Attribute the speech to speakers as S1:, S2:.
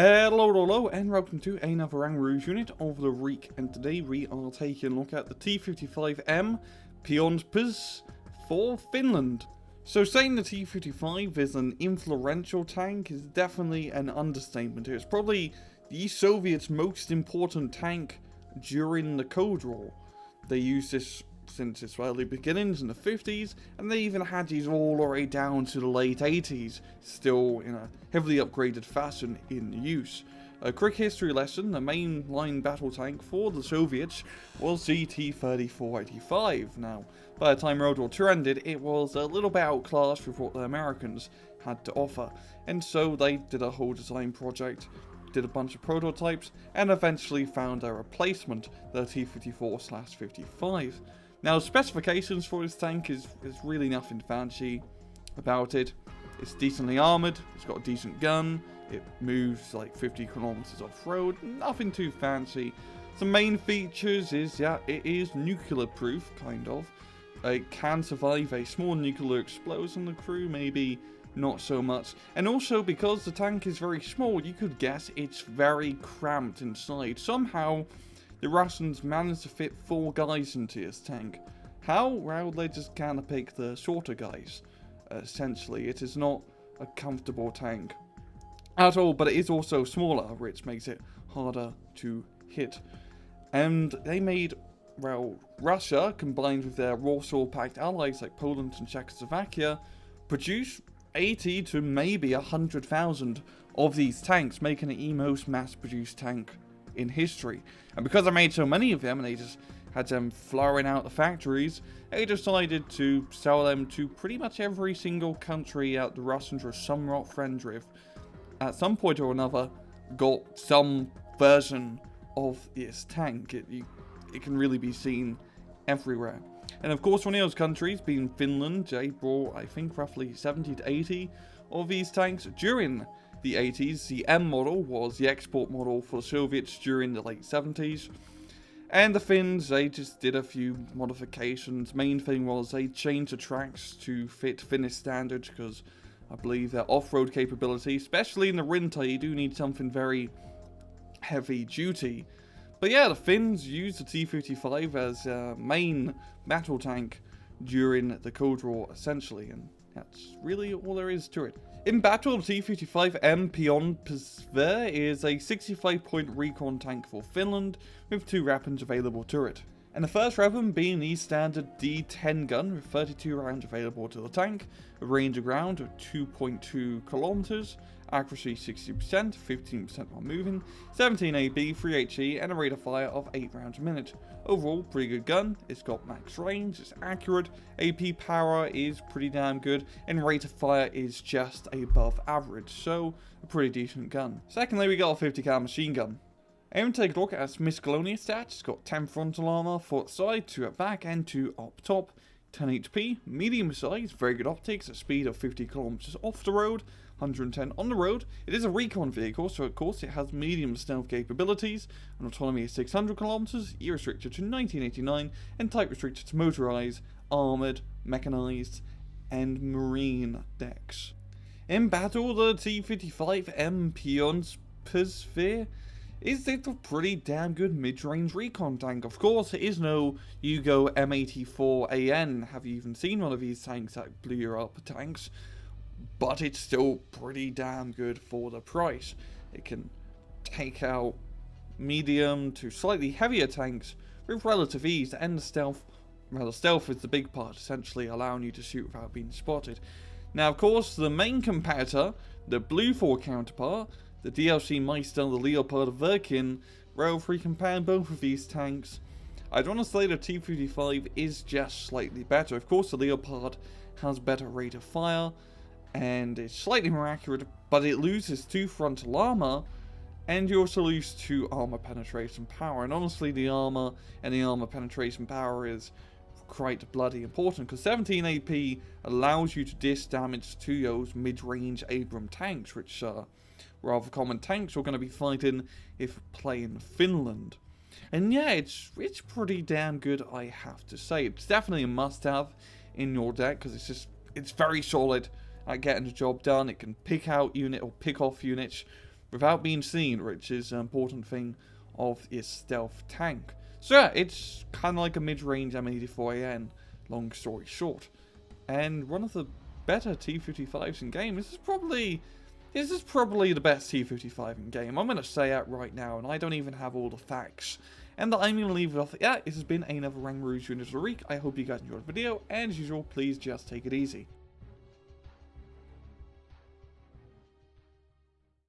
S1: Hello, and welcome to another Rouge unit of the week, and today we are taking a look at the T-55M PIONPSV for Finland. So saying the T-55 is an influential tank is definitely an understatement here. It's probably the Soviets' most important tank during the Cold War. They used this since its early beginnings in the 50s, and they even had these all the way down to the late 80s, still in a heavily upgraded fashion in use. A quick history lesson: the main line battle tank for the Soviets was the T-3485. Now, by the time World War II ended, it was a little bit outclassed with what the Americans had to offer, and so they did a whole design project, did a bunch of prototypes, and eventually found a replacement, the T-54/55. Now, specifications for this tank is really nothing fancy about it. It's decently armoured, it's got a decent gun, it moves like 50 kilometers off-road, nothing too fancy. Some main features is, yeah, it is nuclear proof, kind of. It can survive a small nuclear explosion, the crew maybe not so much. And also, because the tank is very small, you could guess it's very cramped inside. Somehow, the Russians managed to fit 4 guys into his tank. How? Well, they just kind of pick the shorter guys. Essentially, it is not a comfortable tank at all, but it is also smaller, which makes it harder to hit. And they made, well, Russia, combined with their Warsaw Pact allies like Poland and Czechoslovakia, produce 80 to maybe 100,000 of these tanks, making it the most mass-produced tank in history. And because I made so many of them and they just had them flowing out the factories, they decided to sell them to pretty much every single country that the Russians were somewhat friends with. At some point or another, got some version of this tank. It can really be seen everywhere. And of course, one of those countries, being Finland, they brought, I think, roughly 70 to 80 of these tanks during the 80s. The M model was the export model for the Soviets during the late 70s. And the Finns, they just did a few modifications. Main thing was they changed the tracks to fit Finnish standards, because I believe their off-road capability, especially in the winter, you do need something very heavy duty. But yeah, the Finns used the T-55 as a main battle tank during the Cold War, essentially, and that's really all there is to it. In battle, the T-55M PIONPSV is a 65-point Recon tank for Finland, with 2 weapons available to it. And the first weapon being the standard D10 gun with 32 rounds available to the tank, a range around of 2.2 kilometers, accuracy 60%, 15% while moving, 17 AB, 3 HE, and a rate of fire of 8 rounds a minute. Overall, pretty good gun. It's got max range, it's accurate, AP power is pretty damn good, and rate of fire is just above average, so a pretty decent gun. Secondly, we got a 50 cal machine gun. And take a look at its miscellaneous stats. It's got 10 frontal armor, 4 at side, 2 at back, and 2 up top. 10 HP, medium size, very good optics, a speed of 50 kilometers off the road, 110 on the road. It is a Recon vehicle, so of course it has medium stealth capabilities, an autonomy of 600 kilometers, year restricted to 1989, and type restricted to motorized, armored, mechanized, and marine decks. In battle, the T-55M PIONPSV is it a pretty damn good mid-range recon tank. Of course, it is no Yugo M84AN. Have you even seen one of these tanks that blew you up tanks? But it's still pretty damn good for the price. It can take out medium to slightly heavier tanks with relative ease, and the stealth, well, the stealth is the big part, essentially allowing you to shoot without being spotted. Now, of course, the main competitor, the Blue 4 counterpart, the DLC Meister and the Leopard of Recon, well, if we compare both of these tanks, I'd want to say the T-55 is just slightly better. Of course, the Leopard has better rate of fire, and it's slightly more accurate, but it loses 2 frontal armor, and you also lose 2 armor penetration power. And honestly, the armor and the armor penetration power is quite bloody important, because 17 AP allows you to dish damage to those mid-range Abram tanks, which are rather common tanks we're going to be fighting if playing Finland. And yeah, it's pretty damn good, I have to say. It's definitely a must-have in your deck, because it's very solid at getting the job done. It can pick out unit or pick off units without being seen, which is an important thing of its stealth tank. So yeah, it's kind of like a mid-range M84AN, long story short. And one of the better T-55s in game. This is probably the best T-55 in game. I'm going to say that right now, and I don't even have all the facts. And I'm going to leave it off. Yeah, this has been another Rang Rouge Unit of the Week. I hope you guys enjoyed the video, and as usual, please just take it easy.